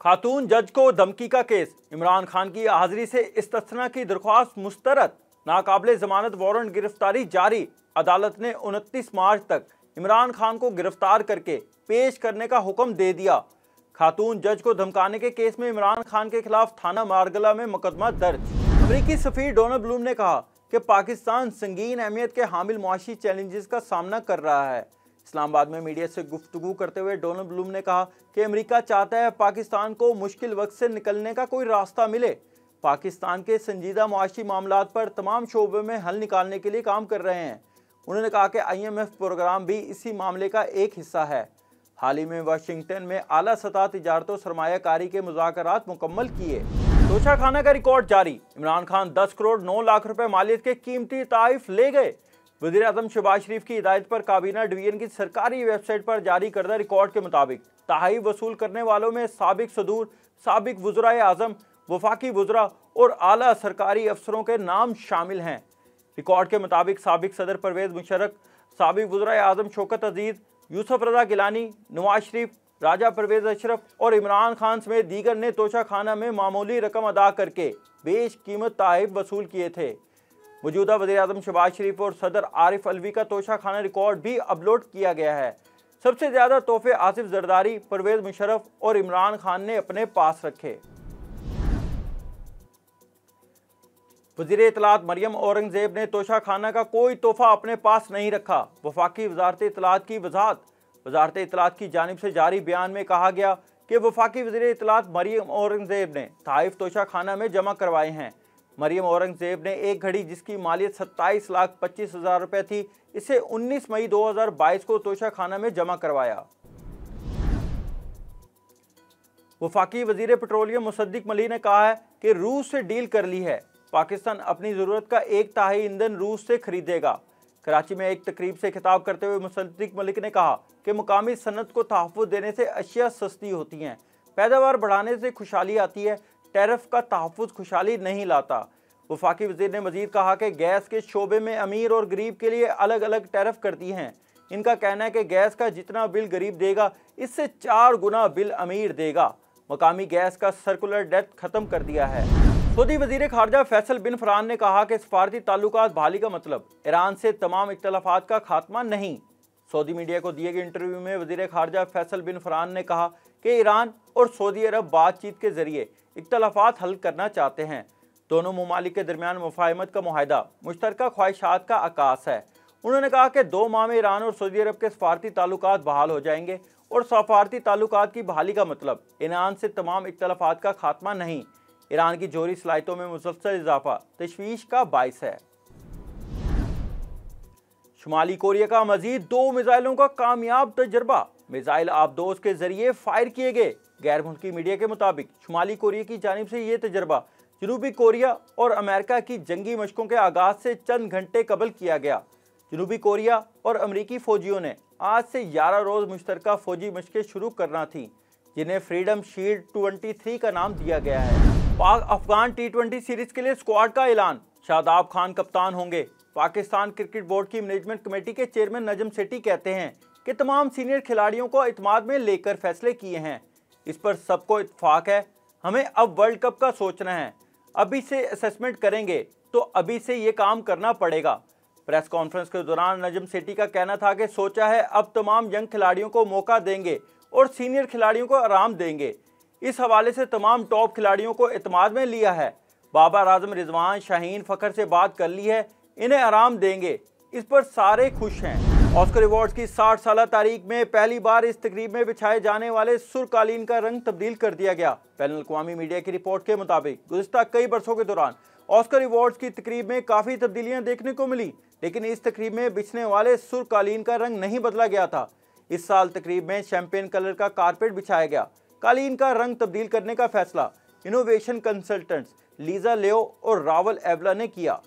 खातून जज को धमकी का केस, इमरान खान की हाजिरी से इस्तिस्ना की दरख्वास्त मुस्तरद, नाकाबिले जमानत वारंट गिरफ्तारी जारी। अदालत ने 29 मार्च तक इमरान खान को गिरफ्तार करके पेश करने का हुक्म दे दिया। खातून जज को धमकाने के केस में इमरान खान के खिलाफ थाना मारगला में मुकदमा दर्ज। अमेरिकी सफीर डोनाल्ड ब्लूम ने कहा कि पाकिस्तान संगीन अहमियत के हामिल मुआशी चैलेंजेस का सामना कर रहा है। इस्लामाबाद में मीडिया से गुफ्तगू करते हुए डोनाल्ड ब्लूम ने कहा कि अमेरिका चाहता है पाकिस्तान को मुश्किल वक्त से निकलने का कोई रास्ता मिले। पाकिस्तान के संजीदा मुआशी मामलात पर तमाम शोबों में हल निकालने के लिए काम कर रहे हैं। उन्होंने कहा कि IMF प्रोग्राम भी इसी मामले का एक हिस्सा है। हाल ही में वाशिंगटन में आला सतह तिजारत और सरमायाकारी के मुज़ाकरात मुकम्मल किए। तोशाखाना का रिकॉर्ड जारी, इमरान खान 10 करोड़ 9 लाख रुपए मालियत के कीमती तोहफे ले गए। वज़ीर-ए-आज़म शहबाज शरीफ की हिदायत पर काबीना डिवीजन की सरकारी वेबसाइट पर जारी करदा रिकॉर्ड के मुताबिक तोहफे वसूल करने वालों में साबिक सदूर, साबिक वज़ीर-ए-आज़म, वफाकी वज़रा और आला सरकारी अफसरों के नाम शामिल हैं। रिकॉर्ड के मुताबिक साबिक सदर परवेज मुशर्रफ, साबिक वज़ीर-ए-आज़म शौकत अजीज, यूसुफ रज़ा गिलानी, नवाज शरीफ, राजा परवेज अशरफ और इमरान खान समेत दीगर ने तोशाखाना में मामूली रकम अदा करके बेशकीमत तोहफे वसूल किए थे। मौजूदा वज़ीर-ए-आज़म शहबाज शरीफ और सदर आरिफ अलवी का तोशाखाना रिकॉर्ड भी अपलोड किया गया है। सबसे ज्यादा तोहफे आसिफ जरदारी, परवेज मुशर्रफ और इमरान खान ने अपने पास रखे। वज़ीर इत्तलात मरियम औरंगजेब ने तोशाखाना का कोई तोहफा अपने पास नहीं रखा। वफाकी वजारत इत्तलात की वजाहत, वजारत इत्तलात की जानिब से जारी बयान में कहा गया कि वफाकी वज़ीर इत्तलात मरियम औरंगजेब ने तोहफे तोशाखाना में जमा करवाए हैं। मरियम औरंगजेब ने एक घड़ी जिसकी मालियत 27,25,000 रुपए थी, इसे 19 मई 2022 को तोशाखाना में जमा करवाया। वफाकी वजीर पेट्रोलियम मुसद्दिक मलिक ने कहा है कि रूस से डील कर ली है, पाकिस्तान अपनी ज़रूरत का 1/3 ईंधन रूस से खरीदेगा। कराची में एक तकरीब से खिताब करते हुए मुसद्दिक मलिक ने कहा कि मुकामी सनत को तहफ़्फ़ुज़ देने से अशिया सस्ती होती हैं, पैदावार बढ़ाने से खुशहाली आती है, टैरिफ का तहफ़्फ़ुज़ खुशहाली नहीं लाता। वफाकी वज़ीर ने मज़ीद कहा कि गैस के शोबे में अमीर और गरीब के लिए अलग अलग टैरिफ कर दी हैं। इनका कहना है कि गैस का जितना बिल गरीब देगा, इससे 4 गुना बिल अमीर देगा। मकामी गैस का सर्कुलर डेट ख़त्म कर दिया है। सऊदी वज़ीर ख़ारजा फैसल बिन फरहान ने कहा कि सफारती ताल्लुकात बहाली का मतलब ईरान से तमाम इख्तलाफात का खात्मा नहीं। सऊदी मीडिया को दिए गए इंटरव्यू में वज़ीर ख़ारजा फैसल बिन फरहान ने कहा कि ईरान और सऊदी अरब बातचीत के जरिए इख्तलाफात हल करना चाहते हैं। दोनों ममालिक के दरमियान मुफाहमत का मुआहदा मुश्तरका ख्वाहिशात का आकाश है। उन्होंने कहा कि 2 माह में ईरान और सऊदी अरब के सफारती ताल्लुकात बहाल हो जाएंगे और सफारती ताल्लुकात की बहाली का मतलब ईरान से तमाम इख्तलाफात का खात्मा नहीं। ईरान की जोहरी सलाहियतों में मुसलसल इजाफा तशवीश का बाइस है। शुमाली कोरिया का मजीद 2 मिसाइलों का कामयाब तजर्बा, मिसाइल आबदोज के जरिए फायर किए गए। गैर मुल्की मीडिया के मुताबिक शुमाली कोरिया की जानिब से ये तजर्बा जनूबी कोरिया और अमेरिका की जंगी मशकों के आगाज से चंद घंटे कबल किया गया। जनूबी कोरिया और अमरीकी फौजियों ने आज से 11 रोज मुश्तरका फौजी मशकें शुरू करना थी, जिन्हें फ्रीडम शील्ड 23 का नाम दिया गया है। पाक अफगान T20 सीरीज के लिए स्क्वाड का ऐलान, शादाब खान कप्तान होंगे। पाकिस्तान क्रिकेट बोर्ड की मैनेजमेंट कमेटी के चेयरमैन नजम सेठी कहते हैं कि तमाम सीनियर खिलाड़ियों को इत्मीनान में लेकर फैसले किए हैं। इस पर सबको इत्तेफाक है। हमें अब वर्ल्ड कप का सोचना है, अभी से असेसमेंट करेंगे तो अभी से ये काम करना पड़ेगा। प्रेस कॉन्फ्रेंस के दौरान नजम सेठी का कहना था कि सोचा है अब तमाम यंग खिलाड़ियों को मौका देंगे और सीनियर खिलाड़ियों को आराम देंगे। इस हवाले से तमाम टॉप खिलाड़ियों को इत्मीनान में लिया है। बाबर आजम, रिजवान, शाहीन, फखर से बात कर ली है, इन्हें आराम देंगे। इस पर सारे खुश हैं। ऑस्कर अवार्ड्स की 60 साला तारीख में पहली बार इस तकरीब में बिछाए जाने वाले सुर कालीन का रंग तब्दील कर दिया गया। बैनुल अक़वामी मीडिया की रिपोर्ट के मुताबिक गुज़िश्ता कई बरसों के दौरान ऑस्कर अवार्ड्स की तकरीब में काफ़ी तब्दीलियां देखने को मिली, लेकिन इस तकरीब में बिछने वाले सुर कालीन का रंग नहीं बदला गया था। इस साल तकरीब में शैंपेन कलर का कारपेट बिछाया गया। कालीन का रंग तब्दील करने का फैसला इनोवेशन कंसल्टेंट्स लीजा लेओ और रावल एवला ने किया।